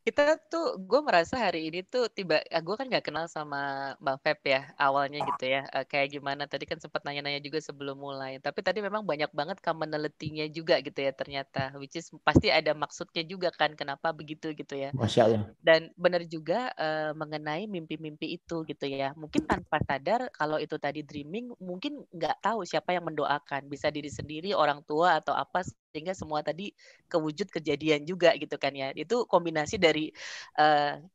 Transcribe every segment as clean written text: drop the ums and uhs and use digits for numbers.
Kita tuh, gue merasa hari ini tuh gue kan nggak kenal sama Bang Feb ya awalnya gitu ya, kayak gimana tadi kan sempat nanya-nanya juga sebelum mulai. Tapi tadi memang banyak banget commonality-nya juga gitu ya ternyata, which is pasti ada maksudnya juga kan kenapa begitu gitu ya. Masya Allah. Dan benar juga, mengenai mimpi-mimpi itu gitu ya. Mungkin tanpa sadar kalau itu tadi dreaming, mungkin nggak tahu siapa yang mendoakan. Bisa diri sendiri, orang tua, atau apa, sehingga semua tadi kewujud kejadian juga gitu kan ya. Itu kombinasi dari,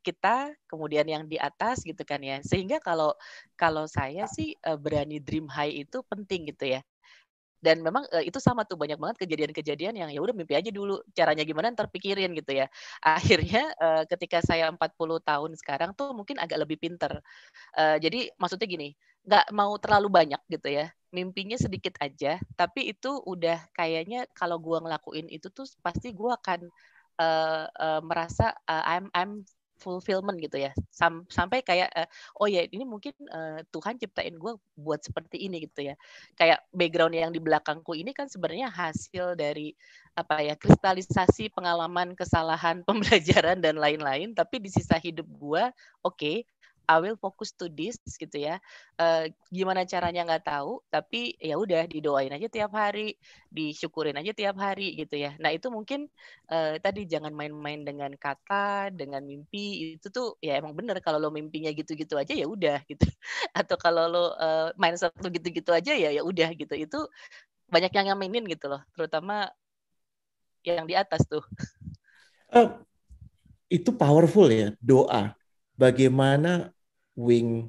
kita, kemudian yang di atas gitu kan ya. Sehingga kalau kalau saya sih, berani dream high itu penting gitu ya. Dan memang, itu sama tuh banyak banget kejadian-kejadian yang ya udah mimpi aja dulu, caranya gimana entar pikirin gitu ya. Akhirnya, ketika saya 40 tahun sekarang tuh mungkin agak lebih pinter. Jadi maksudnya gini, nggak mau terlalu banyak gitu ya, mimpinya sedikit aja, tapi itu udah kayaknya kalau gua ngelakuin itu tuh pasti gua akan, eee eee, merasa, I'm fulfillment gitu ya, sampai kayak, "Oh ya ini mungkin, Tuhan ciptain gue buat seperti ini," gitu ya. Kayak background yang di belakangku ini kan sebenarnya hasil dari, apa ya, kristalisasi pengalaman, kesalahan, pembelajaran, dan lain-lain, tapi di sisa hidup gua, oke, I will focus to this gitu ya. Gimana caranya nggak tahu, tapi ya udah didoain aja tiap hari, disyukurin aja tiap hari gitu ya. Nah itu mungkin, tadi jangan main-main dengan kata, dengan mimpi, itu tuh ya emang bener kalau lo mimpinya gitu-gitu aja ya udah gitu. Atau kalau lo, mindset lo gitu-gitu aja ya ya udah gitu. Itu banyak yang ngaminin gitu loh, terutama yang di atas tuh. Eh, itu powerful ya, doa. Bagaimana Wing,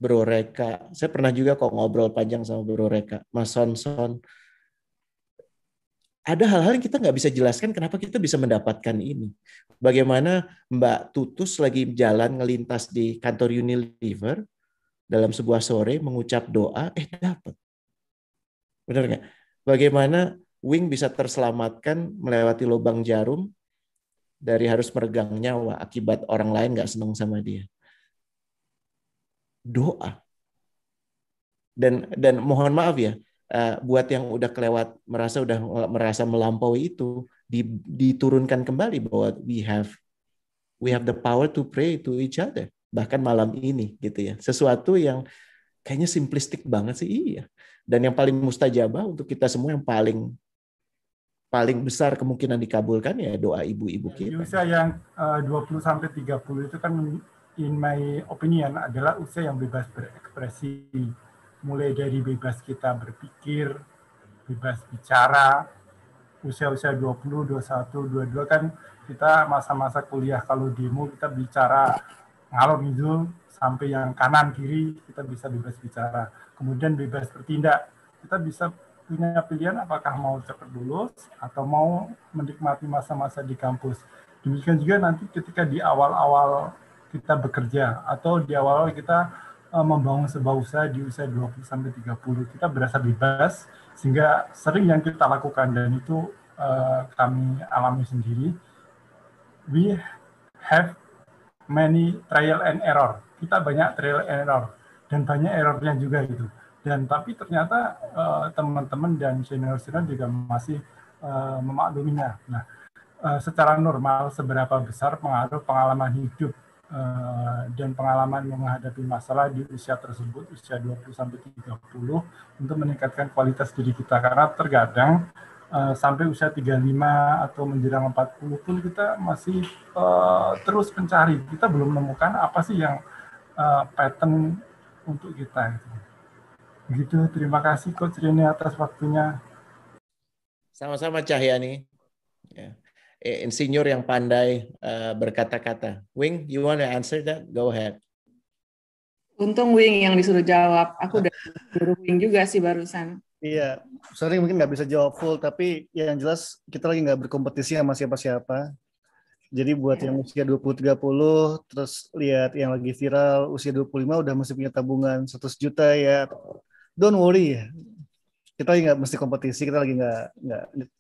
Bro Reka, saya pernah juga kok ngobrol panjang sama Bro Reka, Mas Sonson. Ada hal-hal yang kita nggak bisa jelaskan kenapa kita bisa mendapatkan ini. Bagaimana Mbak Tutus lagi jalan ngelintas di kantor Unilever dalam sebuah sore mengucap doa, dapat. Benar nggak? Bagaimana Wing bisa terselamatkan melewati lubang jarum dari harus meregang nyawa akibat orang lain nggak senang sama dia. Doa. Dan mohon maaf ya, buat yang udah kelewat merasa melampaui itu, diturunkan kembali bahwa we have the power to pray to each other, bahkan malam ini gitu ya. Sesuatu yang kayaknya simplistik banget sih, iya. Dan yang paling mustajabah untuk kita semua, yang paling paling besar kemungkinan dikabulkan ya doa ibu-ibu Di kita. usia yang 20 sampai 30 itu kan in my opinion adalah usia yang bebas berekspresi. Mulai dari bebas kita berpikir, bebas bicara. Usia-usia 20, 21, 22 kan kita masa-masa kuliah, kalau demo kita bicara ngalor ngidul sampai yang kanan kiri kita bisa bebas bicara. Kemudian bebas bertindak. Kita bisa punya pilihan apakah mau cepat lulus atau mau menikmati masa-masa di kampus. Demikian juga nanti ketika di awal-awal kita bekerja atau di awal-awal kita membangun sebuah usaha di usia 20 sampai 30, kita berasa bebas sehingga sering yang kita lakukan, dan itu kami alami sendiri. We have many trial and error. Kita banyak trial and error dan banyak errornya juga gitu. Dan tapi ternyata teman-teman dan senior-senior juga masih memakluminya. Nah, secara normal seberapa besar pengaruh pengalaman hidup dan pengalaman menghadapi masalah di usia tersebut, usia 20 sampai 30, untuk meningkatkan kualitas diri kita. Karena terkadang sampai usia 35 atau menjelang 40 pun kita masih terus mencari. Kita belum menemukan apa sih yang pattern untuk kita. Begitu, terima kasih Coach Rini atas waktunya. Sama-sama Cahyani. Ya. Insinyur yang pandai berkata-kata. Wing, you want to answer that? Go ahead. Untung Wing yang disuruh jawab. Aku udah suruh Wing juga sih barusan. Iya, sorry mungkin nggak bisa jawab full, tapi yang jelas kita lagi nggak berkompetisi sama siapa-siapa. Jadi buat yang usia 20-30, terus lihat yang lagi viral, usia 25 udah mesti punya tabungan 100 juta ya. Don't worry, kita lagi nggak mesti kompetisi, kita lagi nggak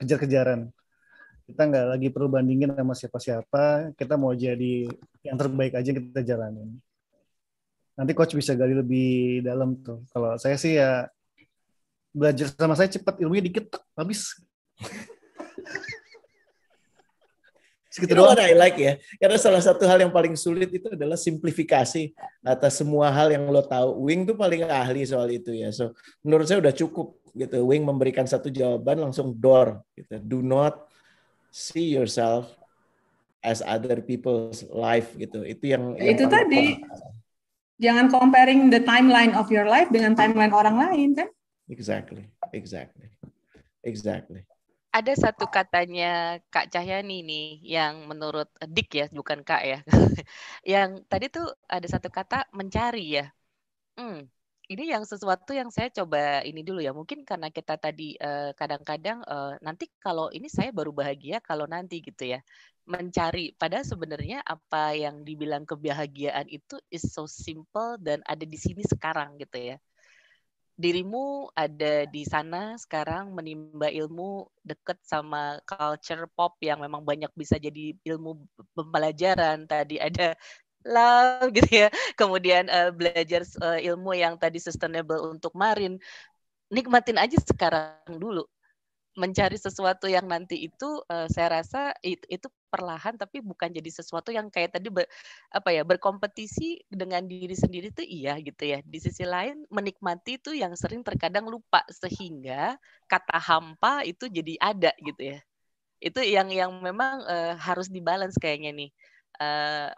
kejar-kejaran. Kita nggak lagi perlu bandingin sama siapa-siapa, kita mau jadi yang terbaik aja kita jalanin. Nanti coach bisa gali lebih dalam tuh. Kalau saya sih ya belajar sama saya cepat, ilmunya dikit, habis. Segitu You know doang. what I like ya? Karena salah satu hal yang paling sulit itu adalah simplifikasi atas semua hal yang lo tahu. Wing tuh paling ahli soal itu ya. So menurut saya udah cukup gitu. Wing memberikan satu jawaban langsung door. Gitu. Do not see yourself as other people's life gitu. Itu yang Itu paling tadi, jangan comparing the timeline of your life dengan timeline orang lain kan? Exactly. Ada satu katanya Kak Cahyani nih yang menurut Dik ya, bukan Kak ya. Yang tadi tuh ada satu kata mencari ya. Ini yang sesuatu yang saya coba ini dulu ya. Mungkin karena kita tadi kadang-kadang nanti kalau ini saya baru bahagia kalau nanti gitu ya. Mencari. Padahal sebenarnya apa yang dibilang kebahagiaan itu is so simple dan ada di sini sekarang gitu ya. Dirimu ada di sana sekarang menimba ilmu deket sama culture pop yang memang banyak bisa jadi ilmu pembelajaran. Tadi ada love gitu ya. Kemudian belajar ilmu yang tadi sustainable untuk marin. Nikmatin aja sekarang dulu. Mencari sesuatu yang nanti itu saya rasa itu perlahan tapi bukan jadi sesuatu yang kayak tadi berkompetisi dengan diri sendiri tuh iya gitu ya. Di sisi lain menikmati itu yang sering terkadang lupa sehingga kata hampa itu jadi ada gitu ya. Itu yang memang harus dibalance kayaknya nih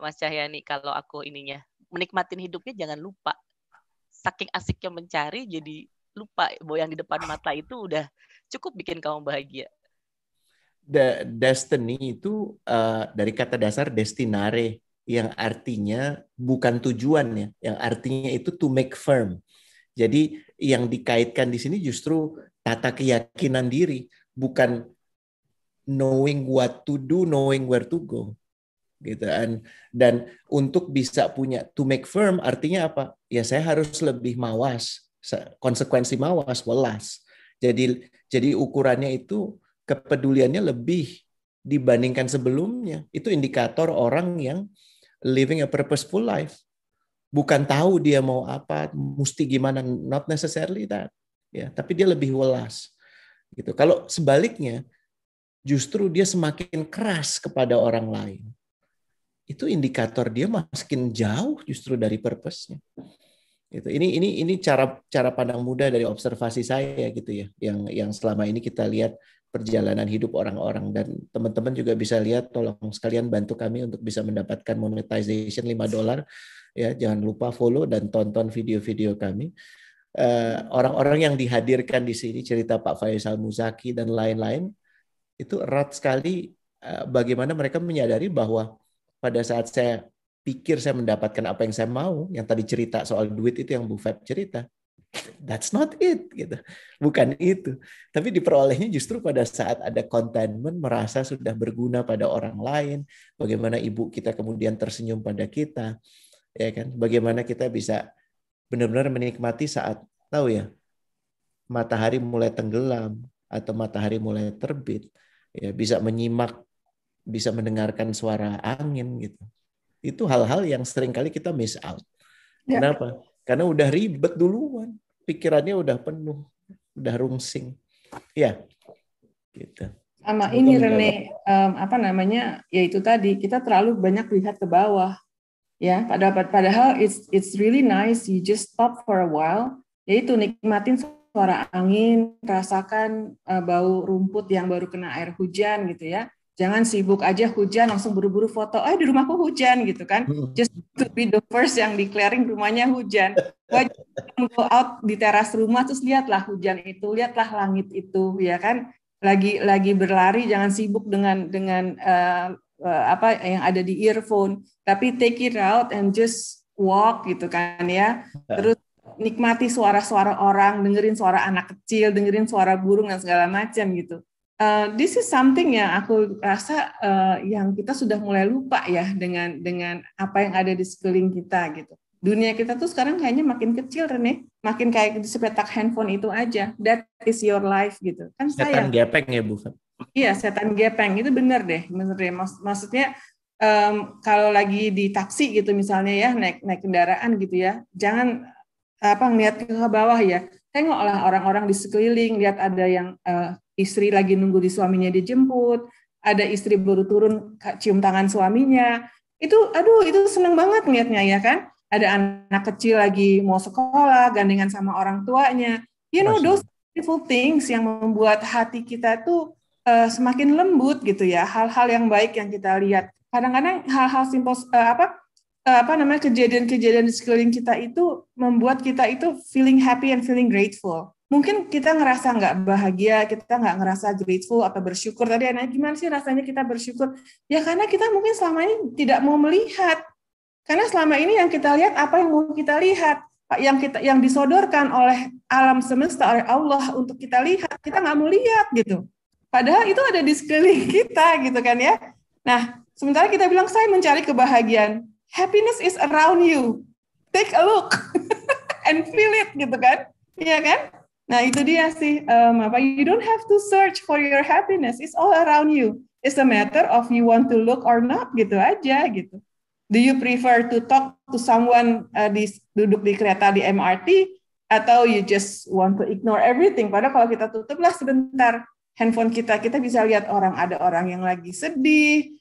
Mas Cahyani kalau aku ininya. Menikmatin hidupnya jangan lupa. Saking asiknya mencari jadi lupa bahwa yang di depan mata itu udah cukup bikin kamu bahagia. Destiny itu dari kata dasar destinare yang artinya bukan tujuan ya, yang artinya itu to make firm. Jadi yang dikaitkan di sini justru tata keyakinan diri, bukan knowing what to do, knowing where to go. Gitu. Dan untuk bisa punya to make firm artinya apa? Ya saya harus lebih mawas, konsekuensi mawas, welas. Jadi ukurannya itu kepeduliannya lebih dibandingkan sebelumnya. Itu indikator orang yang living a purposeful life. Bukan tahu dia mau apa, mesti gimana, not necessarily that. Ya, tapi dia lebih welas. Gitu. Kalau sebaliknya, justru dia semakin keras kepada orang lain. Itu indikator dia makin jauh justru dari purpose-nya. Gitu. Ini cara pandang muda dari observasi saya gitu ya, yang selama ini kita lihat perjalanan hidup orang-orang, dan teman-teman juga bisa lihat, tolong sekalian bantu kami untuk bisa mendapatkan monetization $5 ya, jangan lupa follow dan tonton video-video kami. Orang-orang yang dihadirkan di sini, cerita Pak Faisal Muzaki dan lain-lain, itu erat sekali bagaimana mereka menyadari bahwa pada saat saya pikir saya mendapatkan apa yang saya mau, yang tadi cerita soal duit itu yang Bu Feb cerita, that's not it, gitu. Bukan itu. Tapi diperolehnya justru pada saat ada contentment, merasa sudah berguna pada orang lain, bagaimana ibu kita kemudian tersenyum pada kita, ya kan? Bagaimana kita bisa benar-benar menikmati saat tahu ya, matahari mulai tenggelam atau matahari mulai terbit, ya bisa menyimak, bisa mendengarkan suara angin gitu. Itu hal-hal yang seringkali kita miss out. Ya. Kenapa? Karena udah ribet duluan, pikirannya udah penuh, udah rungsing. Ya, gitu. Sama ini Rene, ya itu tadi kita terlalu banyak lihat ke bawah, ya. Padahal it's really nice. You just stop for a while. Yaitu nikmatin suara angin, rasakan bau rumput yang baru kena air hujan gitu ya. Jangan sibuk aja hujan langsung buru-buru foto. Di rumahku hujan gitu kan. Just to be the first yang declaring rumahnya hujan. Go out di teras rumah terus lihatlah hujan itu, lihatlah langit itu, ya kan. Lagi berlari jangan sibuk dengan apa yang ada di earphone, tapi take it out and just walk gitu kan ya. Terus nikmati suara-suara orang, dengerin suara anak kecil, dengerin suara burung dan segala macam gitu. This is something yang aku rasa yang kita sudah mulai lupa ya dengan apa yang ada di sekeliling kita gitu. Dunia kita tuh sekarang kayaknya makin kecil, Rene, makin kayak di sepetak handphone itu aja. That is your life gitu. Kan setan gepeng ya Bu. Iya, setan gepeng itu benar deh. Maksudnya kalau lagi di taksi gitu misalnya ya, naik kendaraan gitu ya, jangan ngeliat ke bawah ya. Tengoklah orang-orang di sekeliling, lihat ada yang istri lagi nunggu di suaminya dijemput, ada istri baru turun cium tangan suaminya. Itu seneng banget ngeliatnya ya kan. Ada anak kecil lagi mau sekolah, gandengan sama orang tuanya. You know, those beautiful things yang membuat hati kita tuh semakin lembut gitu ya. Hal-hal yang baik yang kita lihat. Kadang-kadang hal-hal simpel kejadian-kejadian di sekeliling kita itu membuat kita itu feeling happy and feeling grateful. Mungkin kita ngerasa nggak bahagia, kita nggak ngerasa grateful atau bersyukur. Tadi Ana, gimana sih rasanya kita bersyukur? Ya karena kita mungkin selama ini tidak mau melihat. Karena selama ini yang kita lihat apa yang mau kita lihat, yang disodorkan oleh alam semesta, oleh Allah untuk kita lihat, kita nggak mau lihat gitu. Padahal itu ada di sekeliling kita gitu kan ya. Nah, sementara kita bilang saya mencari kebahagiaan. Happiness is around you. Take a look and feel it gitu kan. Iya kan? Nah, itu dia sih you don't have to search for your happiness. It's all around you. It's a matter of you want to look or not gitu aja gitu. Do you prefer to talk to someone duduk di kereta di MRT atau you just want to ignore everything? Padahal kalau kita tutuplah sebentar handphone kita bisa lihat ada orang yang lagi sedih.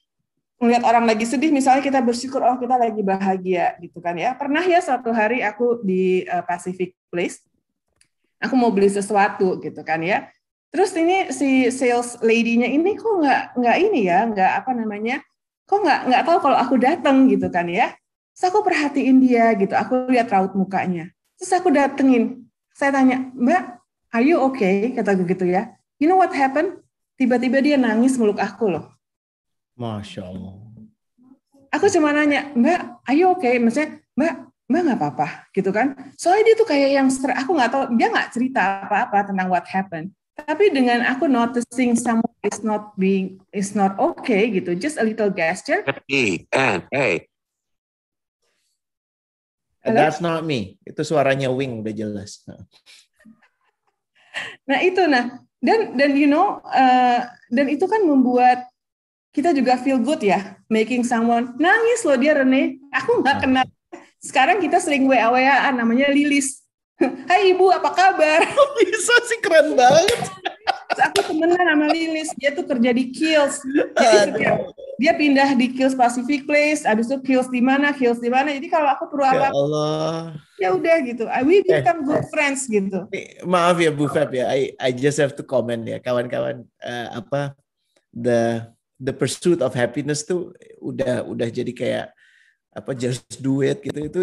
Melihat orang lagi sedih, misalnya kita bersyukur, oh kita lagi bahagia, gitu kan ya. Pernah ya suatu hari aku di Pacific Place, aku mau beli sesuatu, gitu kan ya. Terus ini si sales lady-nya ini kok kok nggak tahu kalau aku datang, gitu kan ya. Terus aku perhatiin dia, gitu, aku lihat raut mukanya. Terus aku datengin, saya tanya, Mbak, are you okay? Kata gue gitu ya. You know what happened? Tiba-tiba dia nangis meluk aku loh. Masya Allah. Aku cuma nanya, Mbak, ayo oke, maksudnya Mbak nggak apa-apa, gitu kan? Soalnya dia tuh kayak yang aku nggak tahu, dia nggak cerita apa-apa tentang what happened. Tapi dengan aku noticing someone is not okay, gitu, just a little gesture. Hey. That's not me. Itu suaranya Wing udah jelas. Nah itu, dan you know, dan itu kan membuat kita juga feel good ya, making someone nangis loh dia Rene. Aku nggak kenal. Sekarang kita sering WA-WA-an namanya Lilis. Hai Ibu, apa kabar? Bisa sih, keren banget. Aku temenan sama Lilis. Dia tuh kerja di Kiehl's. Jadi dia pindah di Kiehl's Pacific Place. Abis itu Kiehl's di mana? Jadi kalau aku perlu apa? Ya Allah. Ya udah gitu. We become good friends gitu. Maaf ya Bu Feb ya. I just have to comment ya, kawan-kawan. The pursuit of happiness tuh udah jadi kayak just do it gitu, itu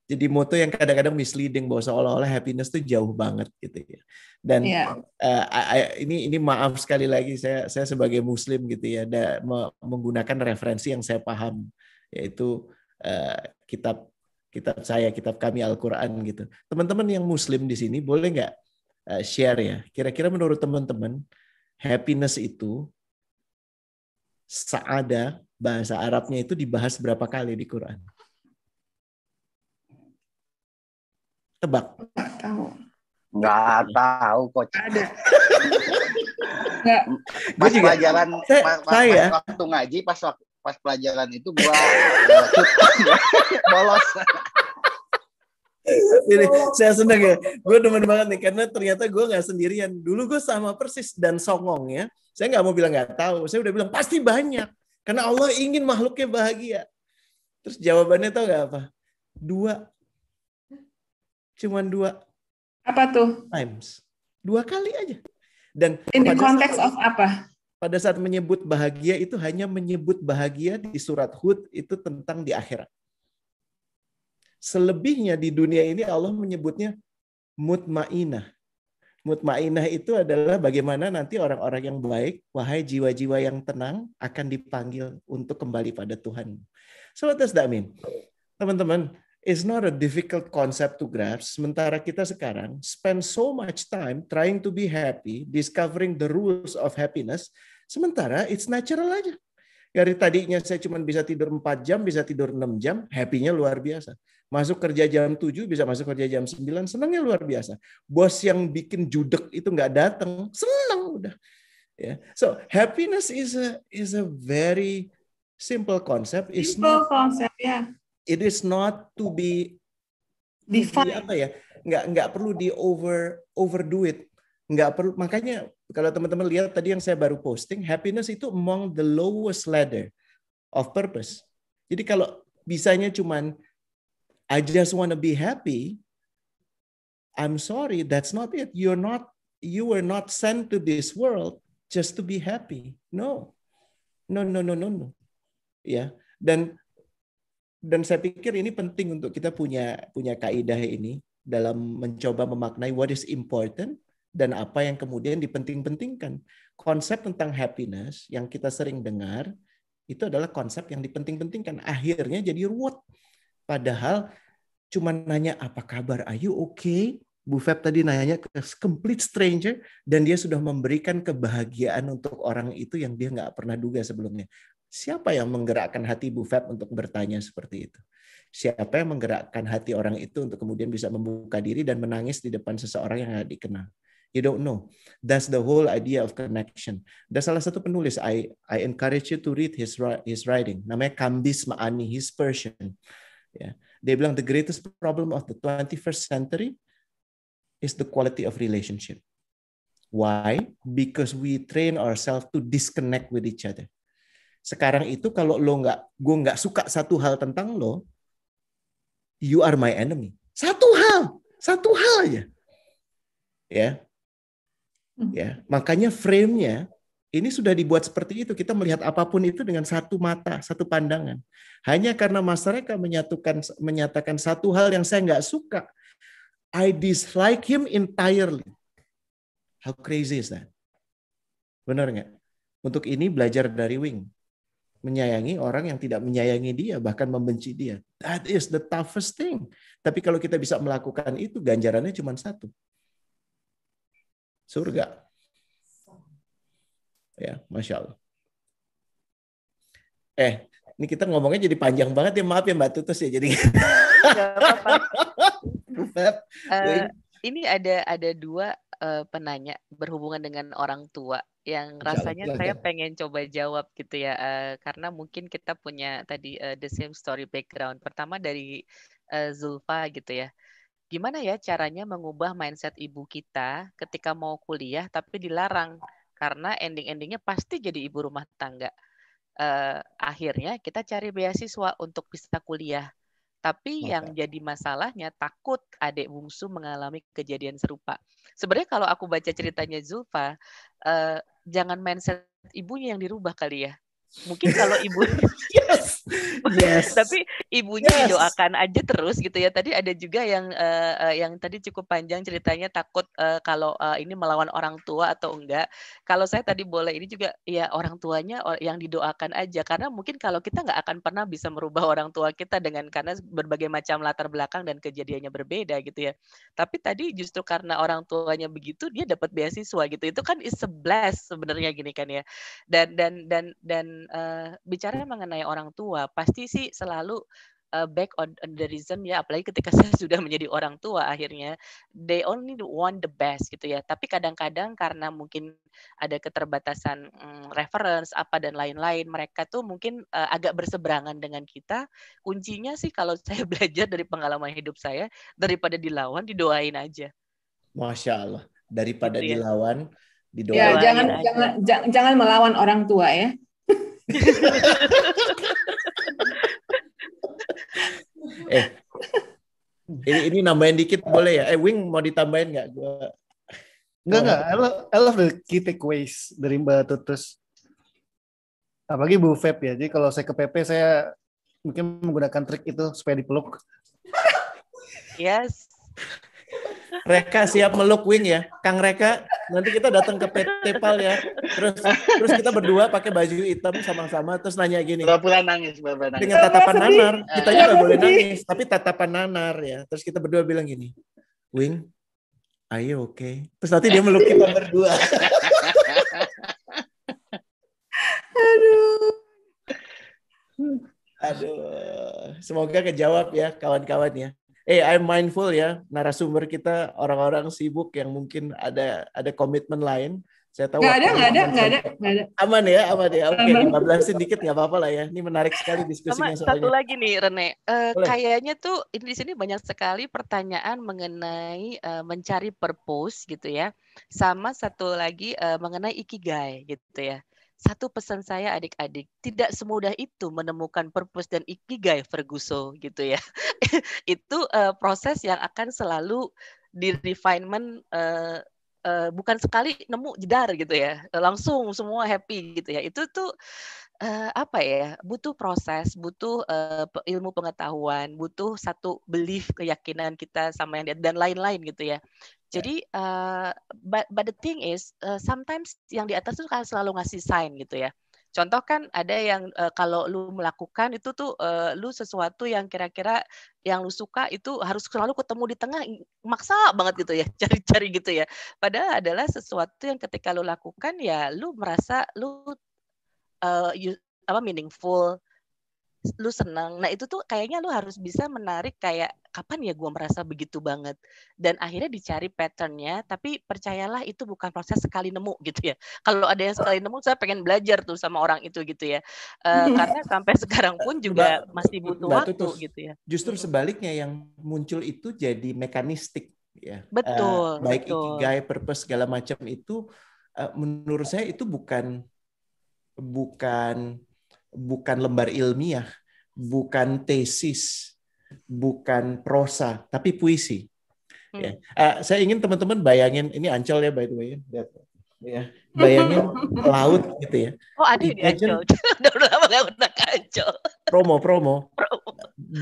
jadi moto yang kadang-kadang misleading bahwa seolah-olah happiness tuh jauh banget gitu ya. Dan ini maaf sekali lagi saya sebagai Muslim gitu ya, menggunakan referensi yang saya paham, yaitu kitab kami Al-Quran gitu. Teman-teman yang Muslim di sini boleh nggak share ya? Kira-kira menurut teman-teman happiness itu Sa'ada, bahasa Arabnya itu dibahas berapa kali di Quran? Tebak. Nggak tahu, Coach. Ada. Pas pelajaran, waktu ngaji, pas pelajaran itu gua bolos. Ini saya senang ya, gue demen banget nih karena ternyata gue nggak sendirian. Dulu gue sama persis dan songong ya. Saya nggak mau bilang nggak tahu, saya udah bilang pasti banyak karena Allah ingin makhluknya bahagia. Terus jawabannya tau nggak apa? 2, cuman 2. Apa tuh? Times 2 kali aja. Dan in the context of apa? Pada saat menyebut bahagia itu hanya menyebut bahagia di surat Hud itu tentang di akhirat. Selebihnya di dunia ini Allah menyebutnya mutmainah. Mutmainah itu adalah bagaimana nanti orang-orang yang baik, wahai jiwa-jiwa yang tenang, akan dipanggil untuk kembali pada Tuhan. So what does that mean? Teman-teman, it's not a difficult concept to grasp. Sementara kita sekarang spend so much time trying to be happy, discovering the rules of happiness. Sementara it's natural aja. Dari tadinya saya cuma bisa tidur 4 jam, bisa tidur 6 jam, happy-nya luar biasa. Masuk kerja jam 7, bisa masuk kerja jam 9, senangnya luar biasa. Bos yang bikin judek itu nggak datang, senang udah. Ya. So happiness is a very simple concept. Ya. It is not to be defined. Nggak perlu di overdo it. Nggak perlu, makanya kalau teman-teman lihat tadi yang saya baru posting, happiness itu among the lowest ladder of purpose. Jadi kalau bisanya cuman I just want to be happy, I'm sorry, that's not it. You were not sent to this world just to be happy. No. Ya. Dan saya pikir ini penting untuk kita punya kaidah ini dalam mencoba memaknai what is important dan apa yang kemudian dipenting-pentingkan. Konsep tentang happiness yang kita sering dengar itu adalah konsep yang dipenting-pentingkan. Akhirnya jadi ruwet. Padahal cuma nanya apa kabar, are you okay? Bu Feb tadi nanya ke complete stranger dan dia sudah memberikan kebahagiaan untuk orang itu yang dia nggak pernah duga sebelumnya. Siapa yang menggerakkan hati Bu Feb untuk bertanya seperti itu? Siapa yang menggerakkan hati orang itu untuk kemudian bisa membuka diri dan menangis di depan seseorang yang nggak dikenal? You don't know. That's the whole idea of connection. Dan salah satu penulis, I encourage you to read his writing. Namanya Kambis Ma'ani, he's Persian. Ya. Dia bilang the greatest problem of the 21st century is the quality of relationship. Why? Because we train ourselves to disconnect with each other. Sekarang itu kalau gue nggak suka satu hal tentang lo, you are my enemy. Satu hal aja. Ya, makanya frame-nya ini sudah dibuat seperti itu. Kita melihat apapun itu dengan satu mata, satu pandangan. Hanya karena masyarakat menyatakan satu hal yang saya nggak suka, I dislike him entirely. How crazy is that? Benar nggak? Untuk ini belajar dari Wing. Menyayangi orang yang tidak menyayangi dia, bahkan membenci dia. That is the toughest thing. Tapi kalau kita bisa melakukan itu, ganjarannya cuma satu. Surga. Ya, Masya Allah. Ini kita ngomongnya jadi panjang banget ya, maaf ya Mbak Tutus ya. Jadi. Ini ada dua penanya berhubungan dengan orang tua yang rasanya saya pengen coba jawab gitu ya, karena mungkin kita punya tadi the same story background. Pertama dari Zulfa gitu ya. Gimana ya caranya mengubah mindset ibu kita ketika mau kuliah tapi dilarang karena ending-endingnya pasti jadi ibu rumah tangga. Akhirnya kita cari beasiswa untuk bisa kuliah. Tapi yang jadi masalahnya takut adik bungsu mengalami kejadian serupa. Sebenarnya kalau aku baca ceritanya Zulfa, jangan mindset ibunya yang dirubah kali ya. Mungkin kalau ibu yes. Tapi ibunya didoakan aja terus gitu ya. Tadi ada juga yang tadi cukup panjang ceritanya takut kalau ini melawan orang tua atau enggak. Kalau saya tadi boleh ini juga ya orang tuanya yang didoakan aja, karena mungkin kalau kita nggak akan pernah bisa merubah orang tua kita karena berbagai macam latar belakang dan kejadiannya berbeda gitu ya. Tapi tadi justru karena orang tuanya begitu dia dapat beasiswa gitu. Itu kan is a bless sebenarnya gini kan ya. Dan bicara mengenai orang tua, pasti sih selalu back on the reason ya, apalagi ketika saya sudah menjadi orang tua akhirnya, they only want the best gitu ya. Tapi kadang-kadang karena mungkin ada keterbatasan reference apa dan lain-lain, mereka tuh mungkin agak berseberangan dengan kita. Kuncinya sih kalau saya belajar dari pengalaman hidup saya, daripada dilawan, didoain aja. Masya Allah, daripada gitu ya. Dilawan, didoain. Ya, jangan melawan orang tua ya. Ini nambahin dikit boleh ya? Wing mau ditambahin nggak? Enggak. I love the key takeaways dari Mbak Tutus. Apalagi Bu Feb ya. Jadi kalau saya ke PP saya mungkin menggunakan trik itu supaya dipeluk. Yes. Reka siap meluk Wing ya, Kang Reka. Nanti kita datang ke PT Pal ya. Terus kita berdua pakai baju hitam sama-sama terus nanya gini. Pura-pura nangis. Dengan tatapan nanar. Kitanya nggak boleh nangis, tapi tatapan nanar ya. Terus kita berdua bilang gini, Wing, are you okay? Terus nanti dia meluk kita berdua. Aduh. Semoga kejawab ya kawan-kawan ya. I'm mindful ya, narasumber kita orang-orang sibuk yang mungkin ada komitmen lain. Saya tahu nggak ada. Aman ya. Oke, bablasin dikit nggak apa-apa lah ya. Ini menarik sekali diskusinya Sama satu soalnya. lagi nih Rene, Boleh. kayaknya tuh di sini banyak sekali pertanyaan mengenai mencari purpose gitu ya, sama satu lagi mengenai ikigai gitu ya. Satu pesan saya adik-adik, tidak semudah itu menemukan purpose dan ikigai Ferguson gitu ya. Itu proses yang akan selalu di refinement, bukan sekali nemu jedar gitu ya, langsung semua happy gitu ya. Itu tuh apa ya, butuh proses, butuh ilmu pengetahuan, butuh satu belief, keyakinan kita sama yang dan lain-lain gitu ya. Jadi but the thing is sometimes yang di atas tuh kan selalu ngasih sign gitu ya. Contoh kan ada yang kalau lu melakukan itu tuh lu sesuatu yang kira-kira yang lu suka itu harus selalu ketemu di tengah, maksa banget gitu ya, cari-cari gitu ya. Padahal adalah sesuatu yang ketika lu lakukan ya lu merasa lu meaningful, lu senang. Nah itu tuh kayaknya lu harus bisa menarik kayak kapan ya gue merasa begitu banget, dan akhirnya dicari patternnya. Tapi percayalah itu bukan proses sekali nemu gitu ya. Kalau ada yang sekali nemu, saya pengen belajar tuh sama orang itu gitu ya, karena sampai sekarang pun juga masih butuh waktu Tutus, gitu ya. Justru sebaliknya yang muncul itu jadi mekanistik ya. Betul, Baik betul. ikigai, purpose segala macam itu menurut saya itu bukan lembar ilmiah, bukan tesis, bukan prosa, tapi puisi. Ya. Saya ingin teman-teman bayangin, ini Ancol ya by the way, ya. Bayangin laut gitu ya. Oh ada di Ancol, udah lama nggak pernah ke Ancol. Promo.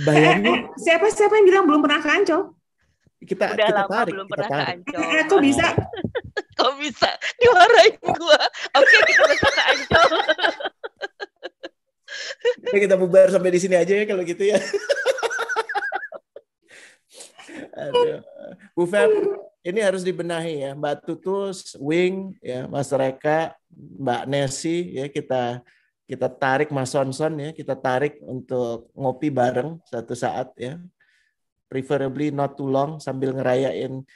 Bayangin. Siapa yang bilang belum pernah ke Ancol? Kita lama tarik, belum pernah ke Ancol. Kok bisa? Kok bisa? Dimarahin gua. Oke, kita besok ke Ancol. Kita bubar sampai di sini aja ya kalau gitu ya. Aduh. Bu Feb, ini harus dibenahi ya. Mbak Tutus, Wing, ya, Mas Reka, Mbak Nesi, ya kita tarik Mas Sonson ya, kita tarik untuk ngopi bareng satu saat ya. Preferably not too long sambil ngerayain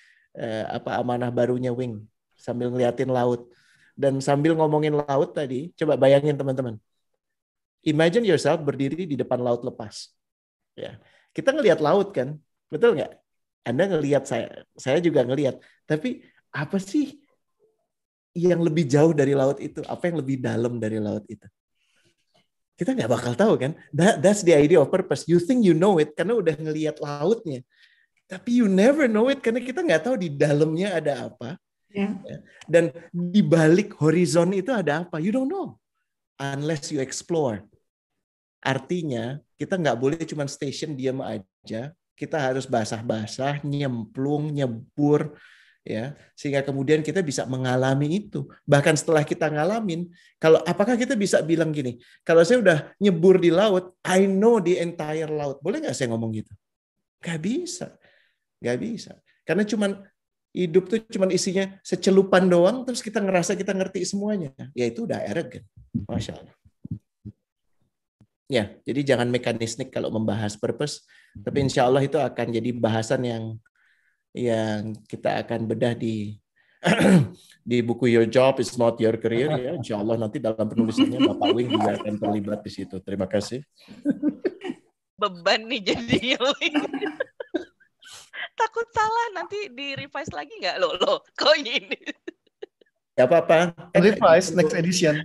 amanah barunya Wing, sambil ngeliatin laut. Dan sambil ngomongin laut tadi, coba bayangin teman-teman. Imagine yourself berdiri di depan laut lepas. Ya. Kita ngelihat laut kan, betul nggak? Anda ngelihat, saya juga ngelihat. Tapi apa sih yang lebih jauh dari laut itu? Apa yang lebih dalam dari laut itu? Kita nggak bakal tahu kan? That's the idea of purpose. You think you know it karena udah ngelihat lautnya. Tapi you never know it karena kita nggak tahu di dalamnya ada apa. Yeah. Dan di balik horizon itu ada apa? You don't know. Unless you explore. Artinya kita nggak boleh cuma station diam aja. Kita harus basah-basah, nyemplung, nyebur, ya, sehingga kemudian kita bisa mengalami itu. Bahkan setelah kita ngalamin, apakah kita bisa bilang gini, kalau saya udah nyebur di laut, I know the entire laut. Boleh nggak saya ngomong gitu? Nggak bisa. Karena hidup tuh cuman isinya secelupan doang, terus kita ngerasa kita ngerti semuanya. Ya itu udah arrogant. Masya Allah. Ya, jadi jangan mekanistik kalau membahas purpose, tapi insya Allah itu akan jadi bahasan yang kita akan bedah di buku Your Job is Not Your Career ya. Insya Allah nanti dalam penulisannya Bapak Wing juga akan terlibat di situ. Terima kasih. Beban nih jadinya Wing. Takut salah nanti di revise lagi nggak lo kok gini? Gak apa-apa. Revise next edition.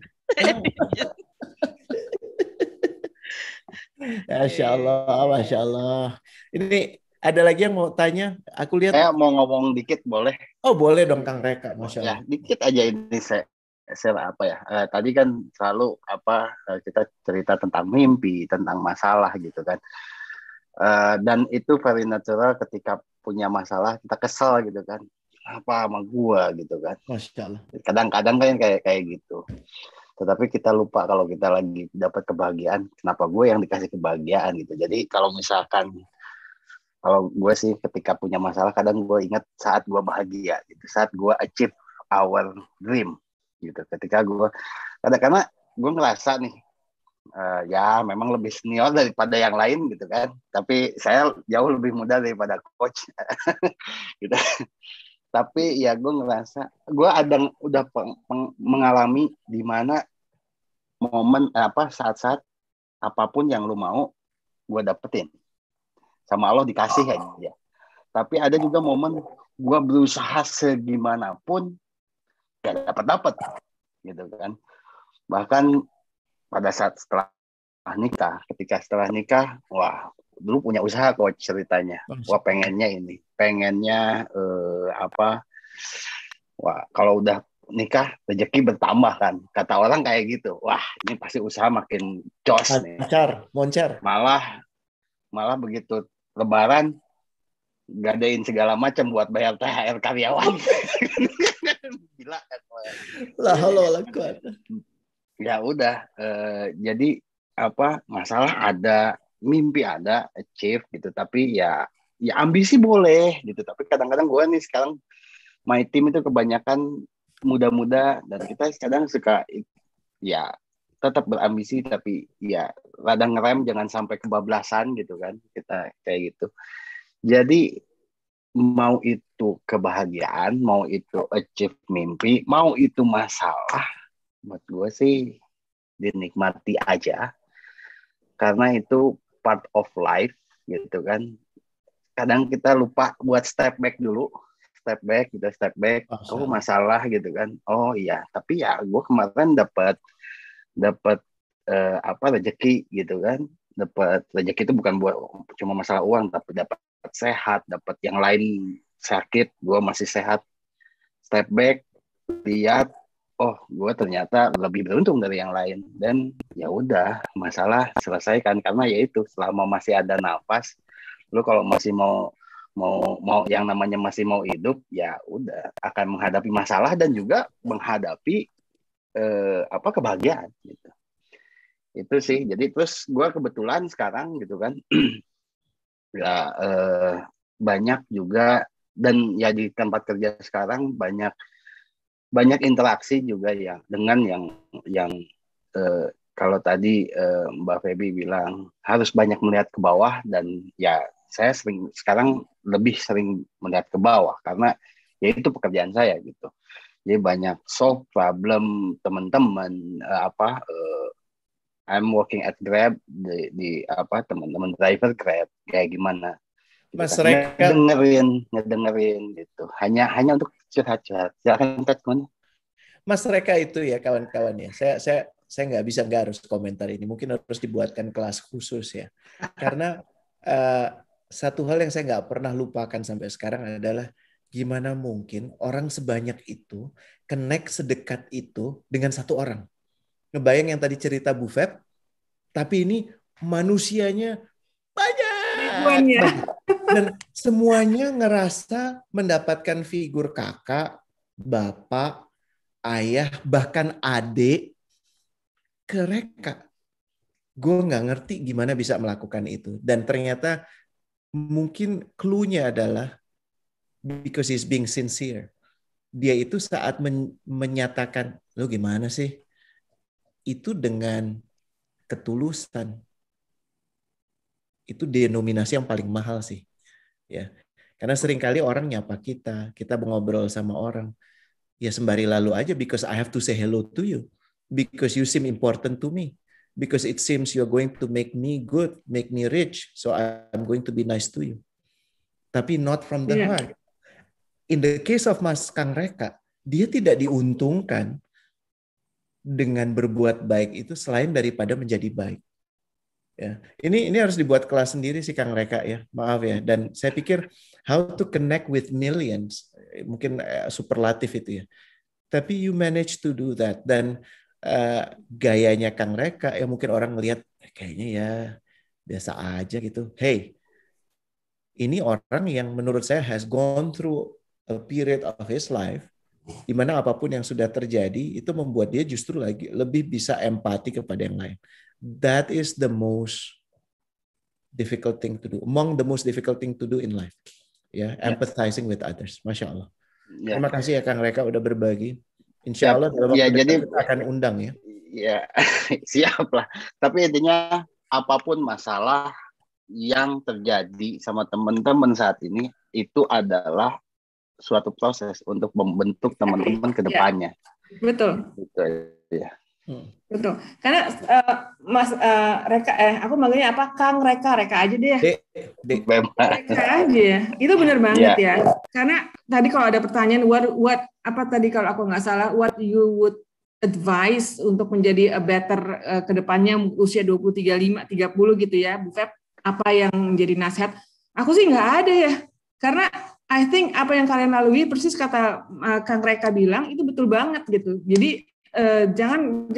Masya Allah. Ini ada lagi yang mau tanya? Aku lihat. Saya mau ngomong dikit, boleh? Oh boleh dong Kang Reka, Masya Allah. Ya, dikit aja ini saya tadi kan selalu kita cerita tentang mimpi, tentang masalah gitu kan. Dan itu very natural ketika punya masalah kita kesel gitu kan. Apa sama gua gitu kan. Masya Allah. Kadang-kadang kan kayak gitu. Tetapi kita lupa kalau kita lagi dapat kebahagiaan, kenapa gue yang dikasih kebahagiaan gitu. Jadi kalau gue sih ketika punya masalah, kadang gue ingat saat gue bahagia gitu, saat gue achieve our dream gitu. Ketika karena gue ngerasa nih, ya memang lebih senior daripada yang lain gitu kan. Tapi saya jauh lebih muda daripada coach gitu. Tapi ya gue ngerasa gue udah mengalami di mana momen saat-saat apapun yang lu mau gue dapetin sama Allah dikasih aja. Tapi ada juga momen gue berusaha segimanapun gak dapat gitu kan. Bahkan pada saat setelah nikah, ketika setelah nikah, wah dulu punya usaha coach ceritanya. Wah pengennya wah kalau udah nikah rezeki bertambah kan, kata orang kayak gitu. Wah ini pasti usaha makin jos nih. Moncer. Malah begitu Lebaran gadain segala macam buat bayar THR karyawan. Gila kan. Lah halo kuat. Ya udah, jadi masalah ada, mimpi ada, achieve gitu, tapi ya ambisi boleh gitu, tapi kadang-kadang gue nih sekarang my team itu kebanyakan muda-muda dan kita kadang suka ya tetap berambisi tapi ya rada ngerem jangan sampai kebablasan gitu kan, kita kayak gitu. Jadi mau itu kebahagiaan, mau itu achieve mimpi, mau itu masalah, buat gue sih dinikmati aja karena itu part of life gitu kan. Kadang kita lupa buat step back oh masalah gitu kan, oh iya tapi ya gue kemarin dapat rezeki gitu kan. Dapat rezeki itu bukan buat cuma masalah uang, tapi dapat sehat, dapat yang lain sakit, gue masih sehat. Step back, lihat, oh gue ternyata lebih beruntung dari yang lain, dan ya udah masalah selesaikan karena ya itu selama masih ada nafas, lu kalau masih mau yang namanya masih mau hidup ya udah akan menghadapi masalah dan juga menghadapi kebahagiaan gitu. Itu sih. Jadi terus gue kebetulan sekarang gitu kan ya banyak juga, dan ya di tempat kerja sekarang banyak interaksi juga ya dengan yang kalau tadi Mbak Feby bilang harus banyak melihat ke bawah, dan ya saya sekarang lebih sering melihat ke bawah karena ya itu pekerjaan saya gitu. Jadi banyak solve problem teman-teman I'm working at Grab di teman-teman driver Grab kayak gimana. Mas Reka ngedengerin gitu. Hanya untuk curhat-curhat. Silakan teman. Mas Reka itu ya kawan-kawan ya. Saya nggak harus komentar ini. Mungkin harus dibuatkan kelas khusus ya. Karena satu hal yang saya nggak pernah lupakan sampai sekarang adalah gimana mungkin orang sebanyak itu connect sedekat itu dengan satu orang. Ngebayang yang tadi cerita Bu Feb, tapi ini manusianya banyak. Dan semuanya ngerasa mendapatkan figur kakak, bapak, ayah, bahkan adik ke Reka. Gue nggak ngerti gimana bisa melakukan itu. Dan ternyata mungkin clue-nya adalah because he's being sincere. Dia itu saat menyatakan, lo gimana sih? Itu dengan ketulusan. Itu denominasi yang paling mahal sih. Ya. Karena seringkali orang nyapa kita ngobrol sama orang. Ya sembari lalu aja because I have to say hello to you. Because you seem important to me. Because it seems you're going to make me good, make me rich. So I'm going to be nice to you. Tapi not from the heart. In the case of Mas Kang Reka, dia tidak diuntungkan dengan berbuat baik itu selain daripada menjadi baik. Ya, ini harus dibuat kelas sendiri sih Kang Reka ya, maaf ya. Dan saya pikir how to connect with millions, mungkin superlatif itu ya. Tapi you manage to do that, dan gayanya Kang Reka ya mungkin orang ngelihat kayaknya ya biasa aja gitu. Hey, ini orang yang menurut saya has gone through a period of his life di mana apapun yang sudah terjadi itu membuat dia justru lagi lebih bisa empati kepada yang lain. That is the most difficult thing to do. Among the most difficult thing to do in life. Ya, empathizing with others. Masya Allah. Terima kasih ya Kang Reka udah berbagi. Insya Allah dalam waktu dekat kita akan undang ya. Ya, siap lah. Tapi intinya apapun masalah yang terjadi sama teman-teman saat ini itu adalah suatu proses untuk membentuk teman-teman ke depannya. Betul. Gitu ya. Betul. Karena Mas Reka, aku manggilnya apa? Kang Reka aja deh. Reka aja ya. Itu benar banget ya. Karena tadi kalau ada pertanyaan what apa tadi kalau aku nggak salah, what you would advise untuk menjadi a better ke depannya usia 20, 35, 30 gitu ya, Bu Feb, apa yang menjadi nasihat? Aku sih nggak ada ya. Karena I think apa yang kalian lalui persis kata Kang Reka bilang itu betul banget gitu. Jadi jangan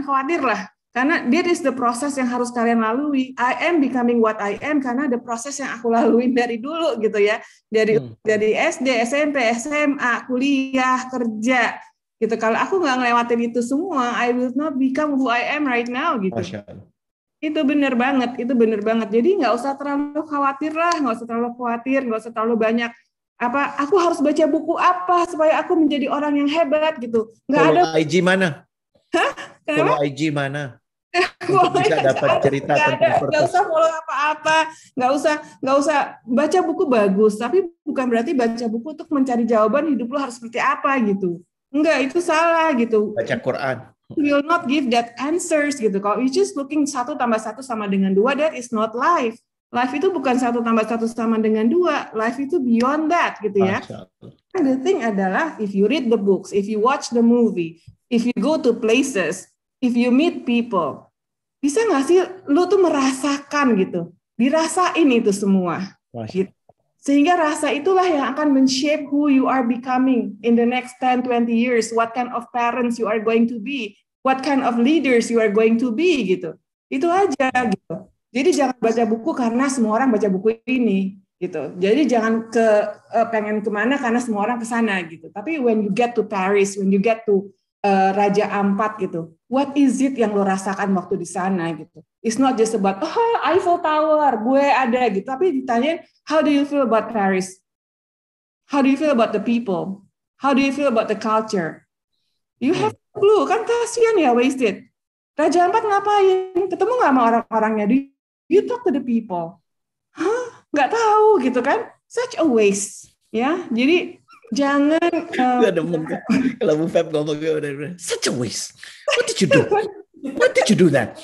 khawatir lah, karena that is the proses yang harus kalian lalui. I am becoming what I am karena ada proses yang aku lalui dari dulu gitu ya, dari SD, SMP, SMA, kuliah, kerja gitu. Kalau aku nggak ngelewatin itu semua, I will not become who I am right now gitu. Itu benar banget. Jadi nggak usah terlalu khawatir lah, nggak usah terlalu banyak. Aku harus baca buku apa supaya aku menjadi orang yang hebat gitu. Nggak ada. IG mana? Hah? Follow IG mana? Untuk bisa dapat cerita tentang purpose. Nggak usah follow apa-apa. Nggak usah baca buku bagus. Tapi bukan berarti baca buku untuk mencari jawaban hidup lo harus seperti apa gitu. Enggak, itu salah gitu. Baca Quran. Will not give that answers gitu. Kalau you just looking 1 + 1 sama dengan 2, that is not life. Life itu bukan 1 + 1 sama dengan 2. Life itu beyond that gitu ya. And the thing adalah if you read the books, if you watch the movie, if you go to places, if you meet people, bisa nggak sih lu tuh merasakan gitu, dirasain itu semua. Gitu. Sehingga rasa itulah yang akan men-shape who you are becoming in the next 10-20 years, what kind of parents you are going to be, what kind of leaders you are going to be gitu. Itu aja gitu. Jadi jangan baca buku karena semua orang baca buku ini gitu. Jadi jangan pengen kemana karena semua orang ke sana gitu. Tapi when you get to Paris, when you get to Raja Ampat gitu, what is it yang lo rasakan waktu di sana gitu? It's not just about Eiffel Tower, gue ada gitu. Tapi ditanyain, how do you feel about Paris? How do you feel about the people? How do you feel about the culture? You have no clue, kan kasihan ya, wasted. Raja Ampat ngapain? Ketemu nggak sama orang-orangnya? You talk to the people. Nggak tahu gitu kan? Such a waste. Ya, jadi jangan. Gue demen kalau Bu Feb ngomong udah such a waste. What did you do? What did you do that?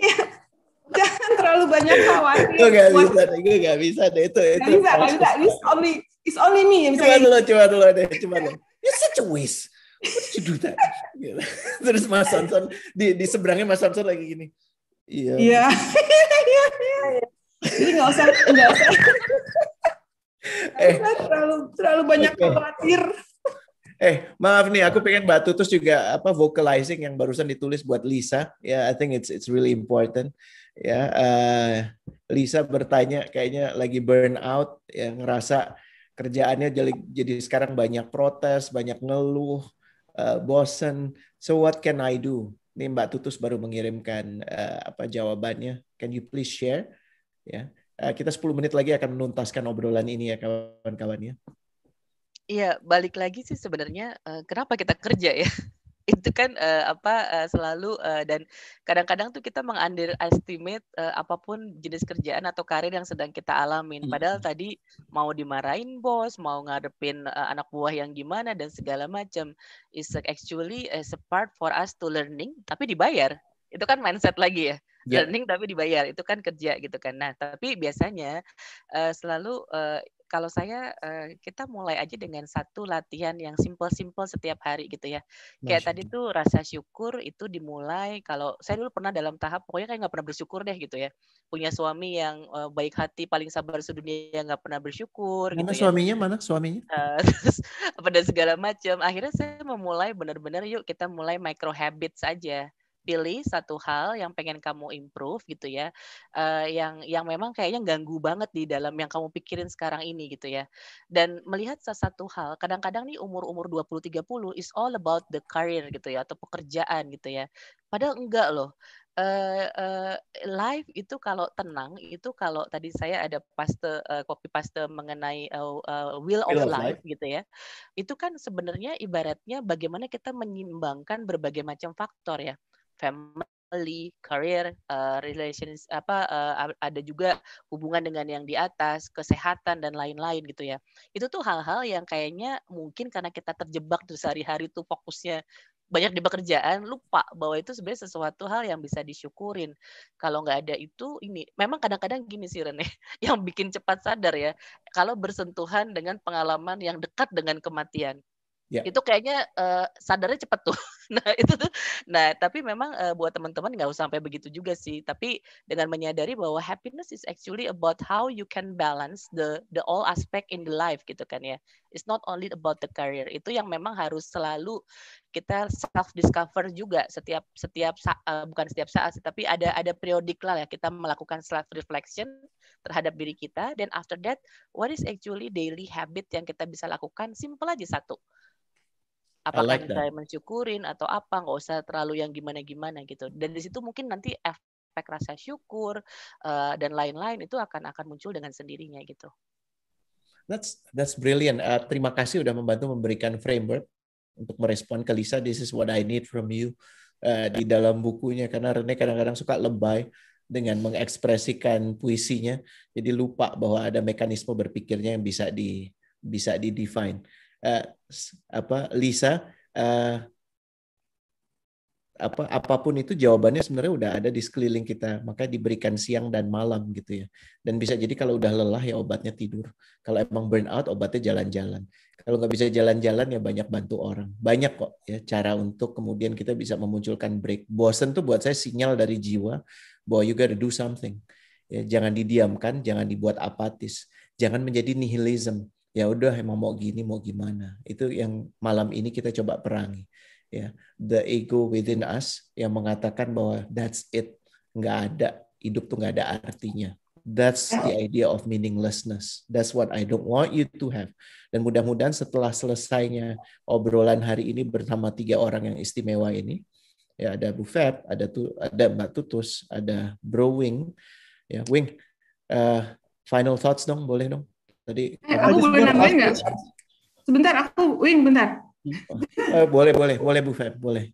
Ya, jangan terlalu banyak khawatir. Gue nggak bisa deh itu. Nggak bisa. It's only me yang bisa. Coba dulu deh. You're such a waste. What did you do that? Terus Mas Sonson di seberangnya Mas Sonson lagi gini. Iya. Jadi nggak usah terlalu banyak khawatir. Maaf nih, aku pengen Mbak Tutus juga vocalizing yang barusan ditulis buat Lisa. Ya, I think it's really important. Ya, Lisa bertanya kayaknya lagi burn out, ya ngerasa kerjaannya jadi sekarang banyak protes, banyak ngeluh, bosen. So what can I do? Nih Mbak Tutus baru mengirimkan jawabannya. Can you please share? Ya, kita 10 menit lagi akan menuntaskan obrolan ini ya kawan-kawannya. Iya, balik lagi sih sebenarnya kenapa kita kerja ya? Itu kan selalu dan kadang-kadang tuh kita meng-underestimate apapun jenis kerjaan atau karir yang sedang kita alamin. Padahal tadi mau dimarahin bos, mau ngadepin anak buah yang gimana dan segala macam is actually as a part for us to learning tapi dibayar. Itu kan mindset lagi ya. Learning tapi dibayar, itu kan kerja gitu kan. Nah, tapi biasanya selalu kalau saya kita mulai aja dengan satu latihan yang simple-simple setiap hari gitu ya. Kayak tadi tuh rasa syukur itu dimulai kalau saya dulu pernah dalam tahap pokoknya kayak nggak pernah bersyukur deh gitu ya. Punya suami yang baik hati, paling sabar sedunia, nggak pernah bersyukur. Mana gitu suaminya? Ya. Mana suaminya? Terus dan segala macam. Akhirnya saya memulai benar-benar yuk kita mulai micro habits aja. Pilih satu hal yang pengen kamu improve gitu ya, yang memang kayaknya ganggu banget di dalam yang kamu pikirin sekarang ini gitu ya. Dan melihat satu hal, kadang-kadang nih umur 20-30 is all about the career gitu ya, atau pekerjaan gitu ya. Padahal enggak loh. Life itu kalau tenang, itu kalau tadi saya ada copy paste mengenai wheel of life gitu ya. Itu kan sebenarnya ibaratnya bagaimana kita menyeimbangkan berbagai macam faktor ya. Family, family, career, relations, ada juga hubungan dengan yang di atas, kesehatan dan lain-lain gitu ya. Itu tuh hal-hal yang kayaknya mungkin karena kita terjebak tuh sehari-hari tuh fokusnya banyak di pekerjaan, lupa bahwa itu sebenarnya sesuatu hal yang bisa disyukurin. Kalau nggak ada itu, ini memang kadang-kadang gini sih Rene, yang bikin cepat sadar ya, kalau bersentuhan dengan pengalaman yang dekat dengan kematian. Ya. Itu kayaknya sadarnya cepet tuh. Nah itu tuh, tapi memang buat teman-teman nggak usah sampai begitu juga sih. Tapi dengan menyadari bahwa happiness is actually about how you can balance the all aspect in the life gitu kan ya. It's not only about the career. Itu yang memang harus selalu kita self discover juga bukan setiap saat, tapi ada periodik lah ya kita melakukan self reflection terhadap diri kita. Dan after that, what is actually daily habit yang kita bisa lakukan? Simple aja satu. Apakah saya mensyukurin atau apa, nggak usah terlalu yang gimana-gimana gitu. Dan di situ mungkin nanti efek rasa syukur dan lain-lain itu akan muncul dengan sendirinya gitu. That's brilliant. Terima kasih udah membantu memberikan framework untuk merespon ke Lisa. This is what I need from you di dalam bukunya, karena Rene kadang-kadang suka lebay dengan mengekspresikan puisinya, jadi lupa bahwa ada mekanisme berpikirnya yang bisa di-define. Lisa, apapun itu jawabannya sebenarnya udah ada di sekeliling kita, maka diberikan siang dan malam gitu ya. Dan bisa jadi kalau udah lelah ya obatnya tidur. Kalau emang burn out obatnya jalan-jalan. Kalau nggak bisa jalan-jalan ya banyak bantu orang. Banyak kok ya cara untuk kemudian kita bisa memunculkan break. Bosen tuh buat saya sinyal dari jiwa bahwa you gotta do something. Ya, jangan didiamkan, jangan dibuat apatis, jangan menjadi nihilism. Ya udah emang mau gini mau gimana, itu yang malam ini kita coba perangi ya, the ego within us yang mengatakan bahwa that's it, nggak ada, hidup tuh nggak ada artinya. That's the idea of meaninglessness. That's what I don't want you to have. Dan mudah-mudahan setelah selesainya obrolan hari ini bersama 3 orang yang istimewa ini, ya ada Bu Feb, ada Mbak Tutus, ada Bro Wing, ya Wing, final thoughts dong, boleh dong? Tadi aku boleh nambahin nggak? Sebentar, aku Wing, bentar. Boleh Bu Feb, boleh.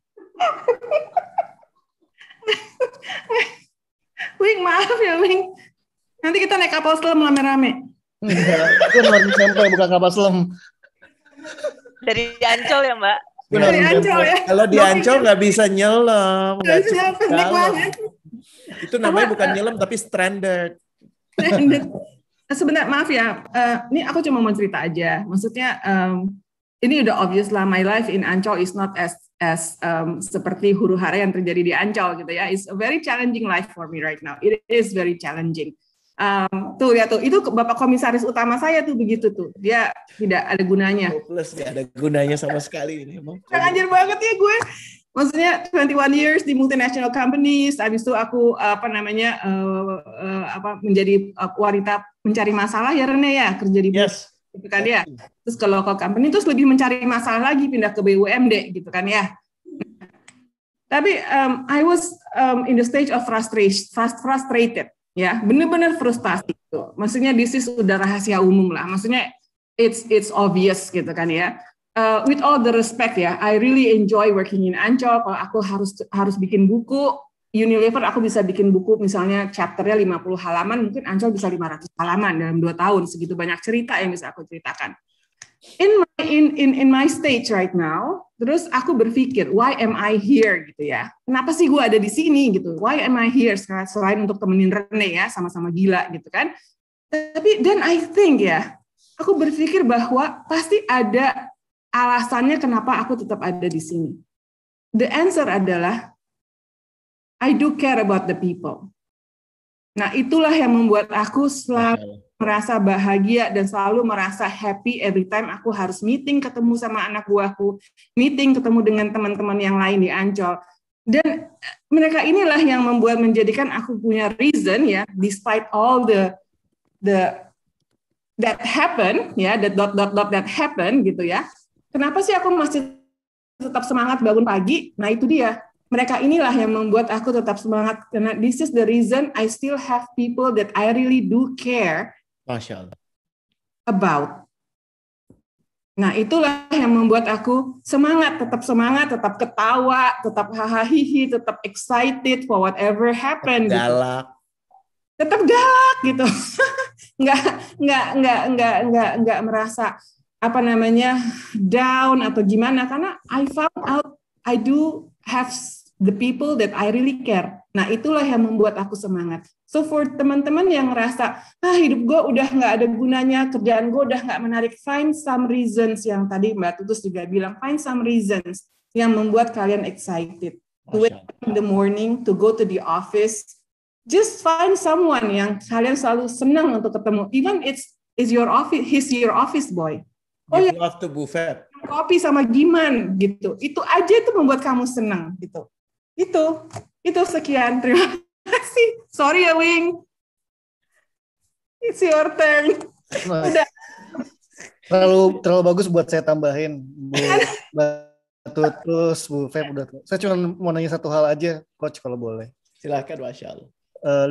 Wing, maaf ya Wing. Nanti kita naik kapal selam rame-rame. Itu luar SMP, bukan kapal selam. Dari Ancol ya Mbak? Dari Ancol ya. Kalau di Ancol nggak bisa nyelam, nggak cukup. Itu namanya bukan nyelam tapi stranded. Sebentar, maaf ya, ini aku cuma mau cerita aja. Maksudnya ini udah obvious lah, my life in Ancol is not as seperti huru-hara yang terjadi di Ancol gitu ya. It's a very challenging life for me right now. It is very challenging. Tuh ya tuh, itu Bapak Komisaris utama saya tuh begitu tuh. Dia tidak ada gunanya. Plus nggak ada gunanya sama sekali ini. Anjir banget ya gue. Maksudnya 21 years di multinational companies, habis itu aku menjadi wanita mencari masalah ya Rene ya, kerja di gitu kan ya. Terus ke local company terus lebih mencari masalah lagi, pindah ke BUMD gitu kan ya. Tapi I was in the stage of frustrated ya, benar-benar frustasi gitu. Maksudnya this is udah rahasia umum lah. Maksudnya it's obvious gitu kan ya. With all the respect ya, I really enjoy working in Ancol. Kalau aku harus bikin buku, Unilever aku bisa bikin buku misalnya chapternya 50 halaman, mungkin Ancol bisa 500 halaman dalam 2 tahun, segitu banyak cerita yang bisa aku ceritakan. In my stage right now, terus aku berpikir, why am I here gitu ya? Kenapa sih gue ada di sini gitu? Why am I here selain untuk temenin Rene ya, sama-sama gila gitu kan? Tapi then I think ya, aku berpikir bahwa pasti ada alasannya kenapa aku tetap ada di sini. The answer adalah I do care about the people. Nah, itulah yang membuat aku selalu merasa bahagia dan selalu merasa happy every time aku harus meeting ketemu sama anak buahku, meeting ketemu dengan teman-teman yang lain di Ancol. Dan mereka inilah yang menjadikan aku punya reason ya, despite all the that happen ya, that happen gitu ya. Kenapa sih aku masih tetap semangat bangun pagi? Nah itu dia. Mereka inilah yang membuat aku tetap semangat. Karena this is the reason I still have people that I really do care Masya Allah. about. Nah, itulah yang membuat aku semangat, tetap ketawa, tetap hahaha, tetap excited for whatever happen. Galak. Gitu. Tetap galak gitu. Nggak merasa down atau gimana, karena I found out I do have the people that I really care. Nah, itulah yang membuat aku semangat. So for teman-teman yang ngerasa, hidup gue udah nggak ada gunanya, kerjaan gue udah nggak menarik, find some reasons, yang tadi Mbak Tutus juga bilang, find some reasons yang membuat kalian excited. To wake up in the morning, to go to the office, just find someone yang kalian selalu senang untuk ketemu. Even he's your office boy. Give love to Buffett. Kopi sama Giman gitu. Itu aja itu membuat kamu senang gitu. Itu sekian. Terima kasih. Sorry ya, Wing. It's your turn. Udah. Terlalu bagus buat saya tambahin. Tutus, Bu Feb udah. Saya cuma mau nanya satu hal aja, Coach, kalau boleh. Silakan, Masya Allah.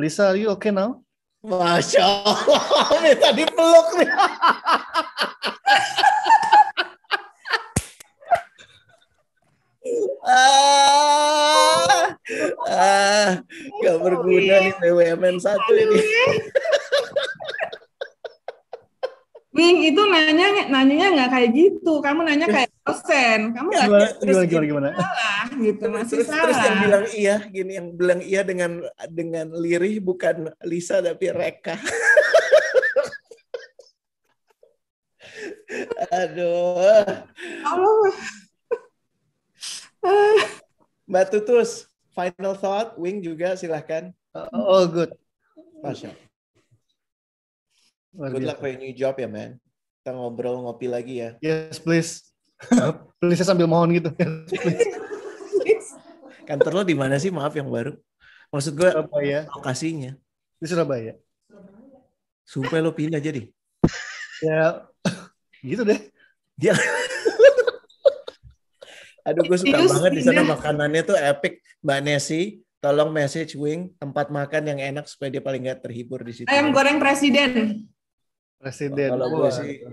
Lisa, are you okay now? Masya Allah, minta dipeluk nih. Gak berguna nih BUMN 1 ini. Wing, itu nanyanya nggak kayak gitu. Kamu nanya kayak dosen. Kamu nggak gimana? Salah gitu, masih salah. Terus yang bilang iya, gini, yang bilang iya dengan lirih bukan Lisa tapi Reka. Aduh. Allah. Mbak Tutus, final thought, Wing juga silahkan. Oh, good. Masya Allah. Good luck for your new job ya, man. Kita ngobrol, ngopi lagi ya. Yes, please. Please sambil mohon gitu. Kantor lo di mana sih? Maaf yang baru. Maksud gue lokasinya. Di Surabaya. Supaya lo pindah jadi. Ya, gitu deh. Dia. Aduh, gue suka banget di sana makanannya tuh epic. Mbak Nesi, tolong message Wing tempat makan yang enak supaya dia paling nggak terhibur di situ. Ayam goreng presiden. Kalau gue sih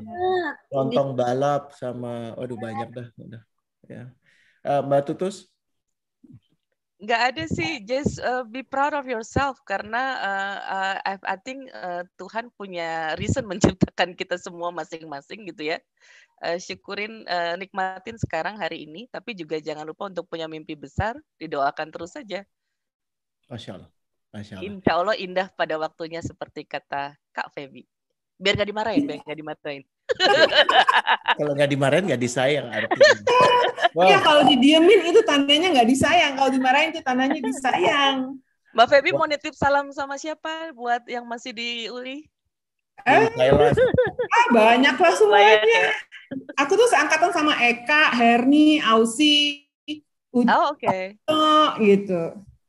lontong balap sama, waduh banyak dah. Udah. Ya. Mbak Tutus? Nggak ada sih, just be proud of yourself, karena I think Tuhan punya reason menciptakan kita semua masing-masing gitu ya. Syukurin, nikmatin sekarang hari ini, tapi juga jangan lupa untuk punya mimpi besar, didoakan terus saja. Masya Allah. Masya Allah. Insya Allah indah pada waktunya seperti kata Kak Feby. Biar nggak dimarahin. Kalau nggak dimarahin nggak disayang artinya. Wow. Ya kalau didiemin itu tandanya nggak disayang, kalau dimarahin itu tandanya disayang. Mbak Feby mau nitip salam sama siapa buat yang masih di UI? Banyak lah semuanya. Aku tuh seangkatan sama Eka, Herni, Ausi, Oke. Gitu.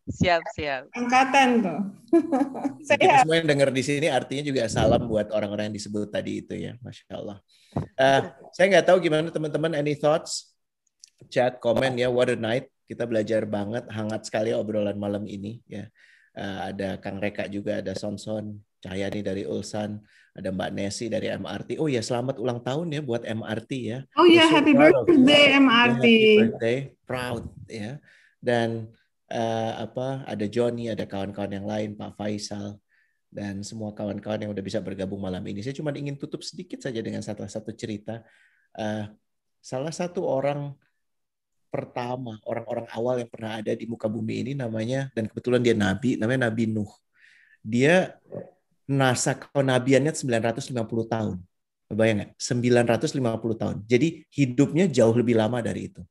Siap. Angkatan tuh. Kita semua yang dengar di sini artinya juga salam buat orang-orang yang disebut tadi itu ya, Masya Allah. Saya nggak tahu gimana teman-teman, any thoughts? Chat, komen ya, what a night. Kita belajar banget, hangat sekali obrolan malam ini ya. Ada Kang Reka juga, ada Sonson, Cahyani dari Ulsan, ada Mbak Nesi dari MRT. Oh ya, selamat ulang tahun ya buat MRT ya. Oh ya, happy birthday MRT. Happy birthday, proud ya. Dan ada Johnny, ada kawan-kawan yang lain, Pak Faisal, dan semua kawan-kawan yang udah bisa bergabung malam ini. Saya cuma ingin tutup sedikit saja dengan satu cerita. Salah satu orang pertama, orang-orang awal yang pernah ada di muka bumi ini namanya, dan kebetulan dia nabi, namanya Nabi Nuh. Dia masa kenabiannya 950 tahun. Bayang nggak? 950 tahun. Jadi hidupnya jauh lebih lama dari itu.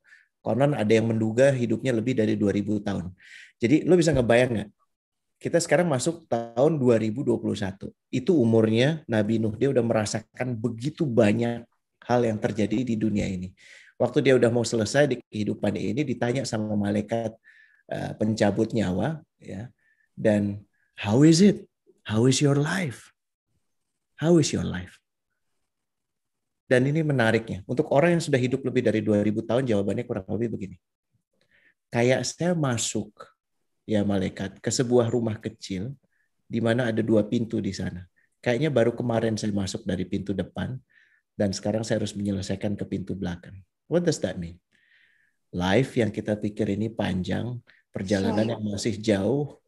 Konon ada yang menduga hidupnya lebih dari 2000 tahun. Jadi lo bisa ngebayang nggak? Kita sekarang masuk tahun 2021. Itu umurnya Nabi Nuh. Dia udah merasakan begitu banyak hal yang terjadi di dunia ini. Waktu dia udah mau selesai di kehidupan ini, ditanya sama malaikat pencabut nyawa, ya. Dan how is it? How is your life? How is your life? Dan ini menariknya. Untuk orang yang sudah hidup lebih dari 2000 tahun, jawabannya kurang lebih begini. Kayak saya masuk, ya malaikat, ke sebuah rumah kecil, di mana ada 2 pintu di sana. Kayaknya baru kemarin saya masuk dari pintu depan, dan sekarang saya harus menyelesaikan ke pintu belakang. What does that mean? Life yang kita pikir ini panjang, perjalanan yang masih jauh,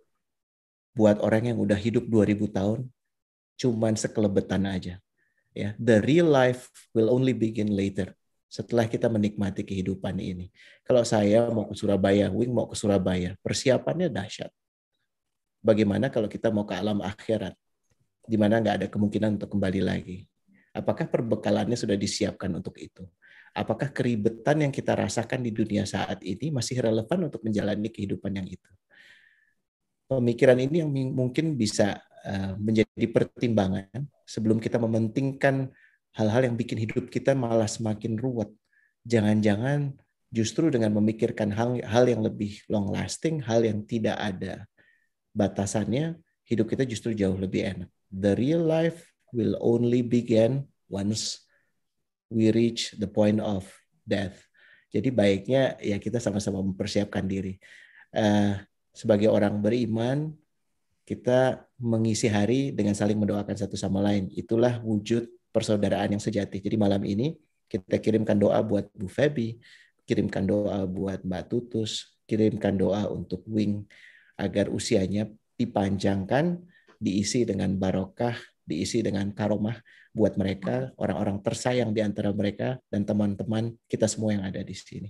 buat orang yang udah hidup 2000 tahun, cuman sekelebetan aja. Ya, the real life will only begin later. Setelah kita menikmati kehidupan ini. Kalau saya mau ke Surabaya, Wing mau ke Surabaya, persiapannya dahsyat. Bagaimana kalau kita mau ke alam akhirat, di mana nggak ada kemungkinan untuk kembali lagi? Apakah perbekalannya sudah disiapkan untuk itu? Apakah keribetan yang kita rasakan di dunia saat ini masih relevan untuk menjalani kehidupan yang itu? Pemikiran ini yang mungkin bisa menjadi pertimbangan sebelum kita mementingkan hal-hal yang bikin hidup kita malah semakin ruwet. Jangan-jangan justru dengan memikirkan hal yang lebih long lasting, hal yang tidak ada batasannya, hidup kita justru jauh lebih enak. The real life will only begin once we reach the point of death. Jadi baiknya ya kita sama-sama mempersiapkan diri. Sebagai orang beriman, kita mengisi hari dengan saling mendoakan satu sama lain. Itulah wujud persaudaraan yang sejati. Jadi malam ini kita kirimkan doa buat Bu Febi, kirimkan doa buat Mbak Tutus, kirimkan doa untuk Wing, agar usianya dipanjangkan, diisi dengan barokah, diisi dengan karomah buat mereka, orang-orang tersayang di antara mereka, dan teman-teman kita semua yang ada di sini.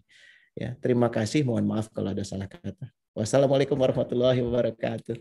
Ya, terima kasih, mohon maaf kalau ada salah kata. Wassalamualaikum warahmatullahi wabarakatuh.